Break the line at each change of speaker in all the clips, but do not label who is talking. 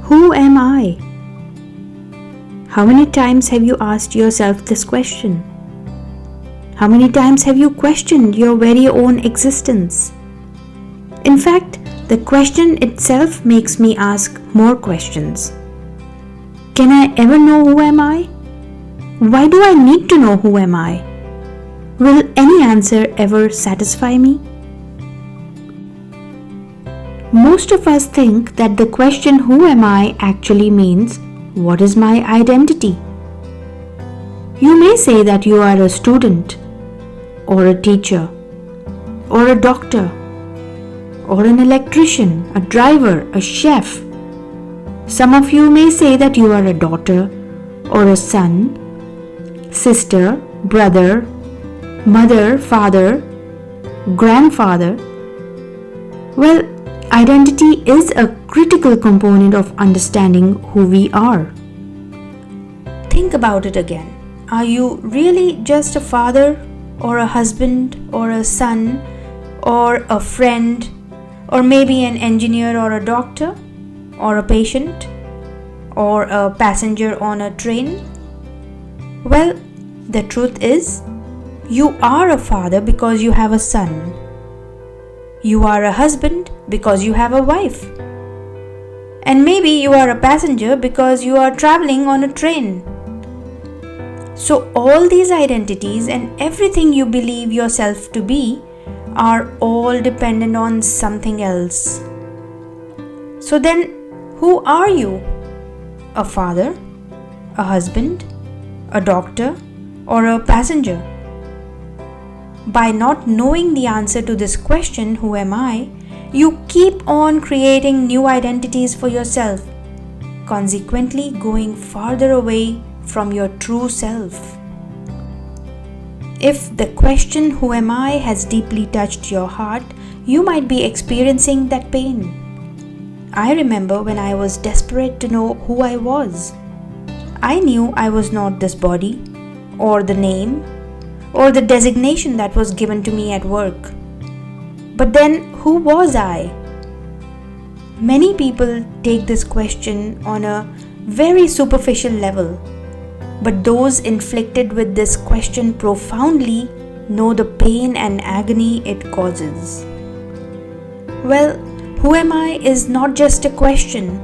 Who am I? How many times have you asked yourself this question? How many times have you questioned your very own existence? In fact, the question itself makes me ask more questions. Can I ever know who am I? Why do I need to know who am I? Will any answer ever satisfy me? Most of us think that the question who am I actually means what is my identity? You may say that you are a student, or a teacher, or a doctor, or an electrician, a driver, a chef. Some of you may say that you are a daughter, or a son, sister, brother, mother, father, grandfather. Well, identity is a critical component of understanding who we are. Think about it again. Are you really just a father, or a husband, or a son, or a friend, or maybe an engineer, or a doctor, or a patient, or a passenger on a train? Well, the truth is, you are a father because you have a son. You are a husband because you have a wife. And maybe you are a passenger because you are traveling on a train. So all these identities and everything you believe yourself to be are all dependent on something else. So then, who are you? A father, a husband, a doctor, or a passenger? By not knowing the answer to this question, who am I, you keep on creating new identities for yourself, consequently going farther away from your true self. If the question who am I has deeply touched your heart, you might be experiencing that pain. I remember when I was desperate to know who I was. I knew I was not this body, or the name, or the designation that was given to me at work. But then, who was I? Many people take this question on a very superficial level, but those inflicted with this question profoundly know the pain and agony it causes. Well, who am I is not just a question.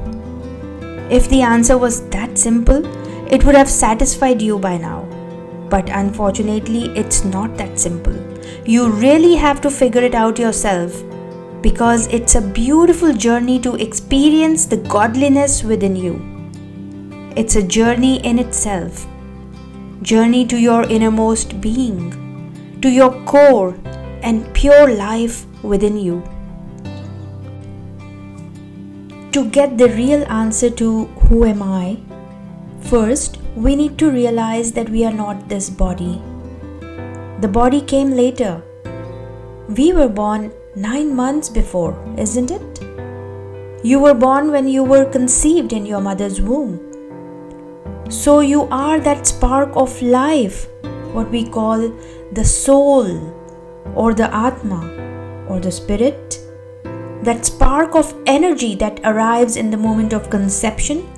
If the answer was that simple, it would have satisfied you by now. But unfortunately, it's not that simple. You really have to figure it out yourself, because it's a beautiful journey to experience the godliness within you. It's a journey in itself. Journey to your innermost being, to your core and pure life within you. To get the real answer to who am I, first, we need to realize that we are not this body. The body came later. We were born 9 months before, isn't it? You were born when you were conceived in your mother's womb. So you are that spark of life, what we call the soul, or the Atma, or the spirit. That spark of energy that arrives in the moment of conception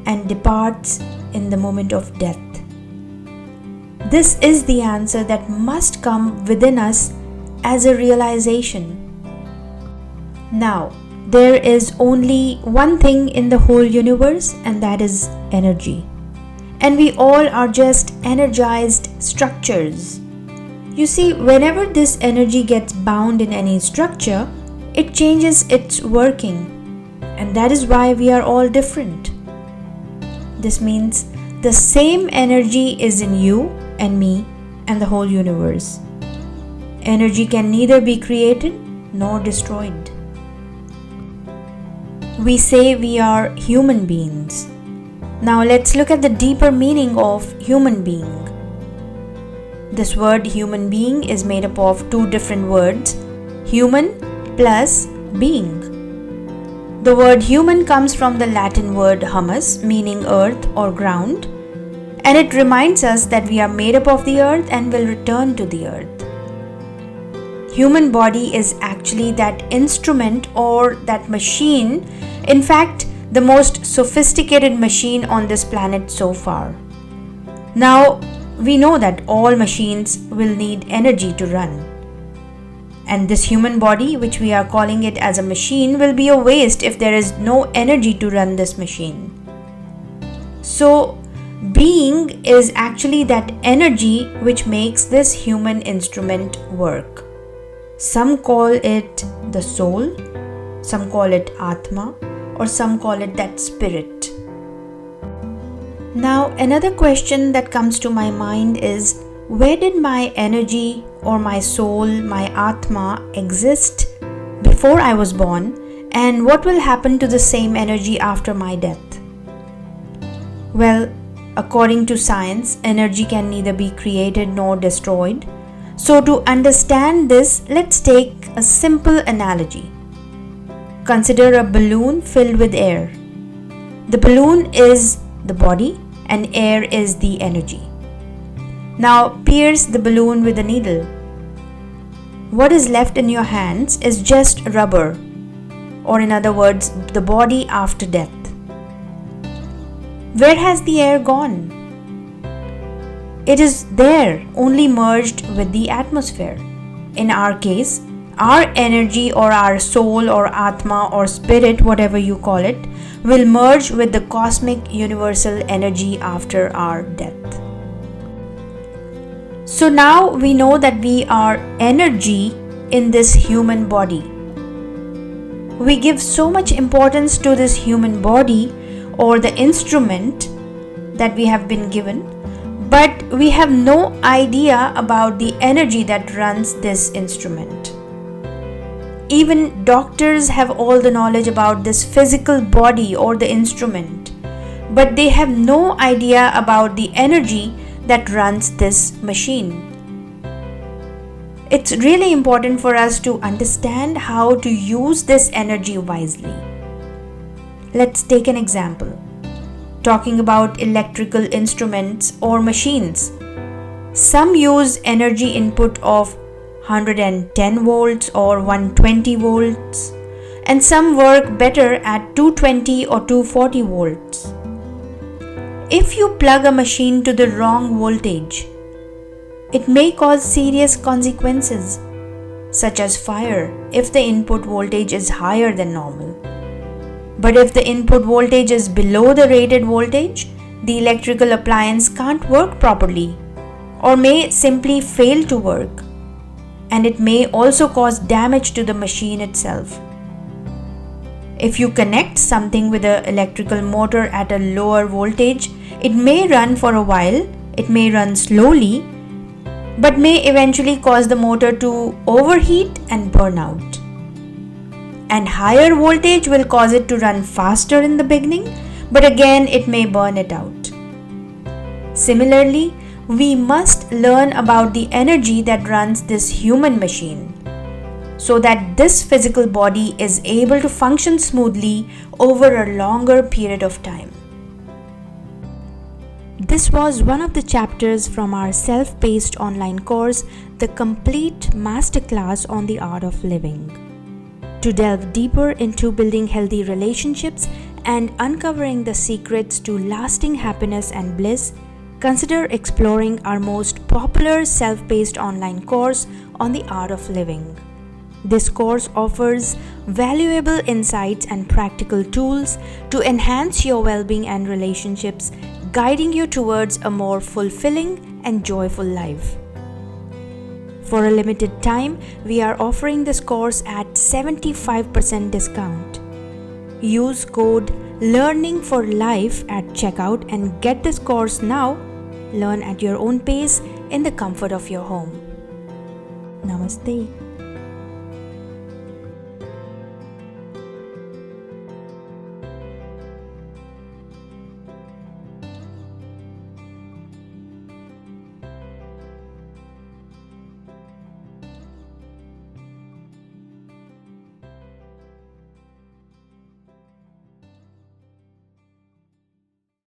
and departs in the moment of death. This is the answer that must come within us as a realization. Now, there is only one thing in the whole universe, and that is energy. And we all are just energized structures. You see, whenever this energy gets bound in any structure, it changes its working. And that is why we are all different. This means the same energy is in you and me and the whole universe. Energy can neither be created nor destroyed. We say we are human beings. Now let's look at the deeper meaning of human being. This word human being is made up of two different words, human plus being. The word human comes from the Latin word humus, meaning earth or ground, and it reminds us that we are made up of the earth and will return to the earth. Human body is actually that instrument or that machine. In fact, the most sophisticated machine on this planet so far. Now, we know that all machines will need energy to run. And this human body, which we are calling it as a machine, will be a waste if there is no energy to run this machine. So, being is actually that energy which makes this human instrument work. Some call it the soul, some call it Atma, or some call it that spirit. Now, another question that comes to my mind is, where did my energy or my soul, my Atma exist before I was born, and what will happen to the same energy after my death? Well, according to science, energy can neither be created nor destroyed. So to understand this, let's take a simple analogy. Consider a balloon filled with air. The balloon is the body and air is the energy. Now pierce the balloon with a needle. What is left in your hands is just rubber, or in other words, the body after death. Where has the air gone? It is there, only merged with the atmosphere. In our case, our energy or our soul or Atma or spirit, whatever you call it, will merge with the cosmic universal energy after our death. So now we know that we are energy in this human body. We give so much importance to this human body or the instrument that we have been given, but we have no idea about the energy that runs this instrument. Even doctors have all the knowledge about this physical body or the instrument, but they have no idea about the energy that runs this machine. It's really important for us to understand how to use this energy wisely. Let's take an example. Talking about electrical instruments or machines. Some use energy input of 110 volts or 120 volts, and some work better at 220 or 240 volts. If you plug a machine to the wrong voltage, it may cause serious consequences, such as fire if the input voltage is higher than normal. But if the input voltage is below the rated voltage, the electrical appliance can't work properly or may simply fail to work, and it may also cause damage to the machine itself. If you connect something with an electrical motor at a lower voltage, it may run for a while, it may run slowly, but may eventually cause the motor to overheat and burn out. And higher voltage will cause it to run faster in the beginning, but again it may burn it out. Similarly, we must learn about the energy that runs this human machine, so that this physical body is able to function smoothly over a longer period of time. This was one of the chapters from our self-paced online course, The Complete Masterclass on the Art of Living. To delve deeper into building healthy relationships and uncovering the secrets to lasting happiness and bliss, consider exploring our most popular self-paced online course on the Art of Living. This course offers valuable insights and practical tools to enhance your well-being and relationships, guiding you towards a more fulfilling and joyful life. For a limited time, we are offering this course at 75% discount. Use code LEARNINGFORLIFE at checkout and get this course now. Learn at your own pace in the comfort of your home. Namaste.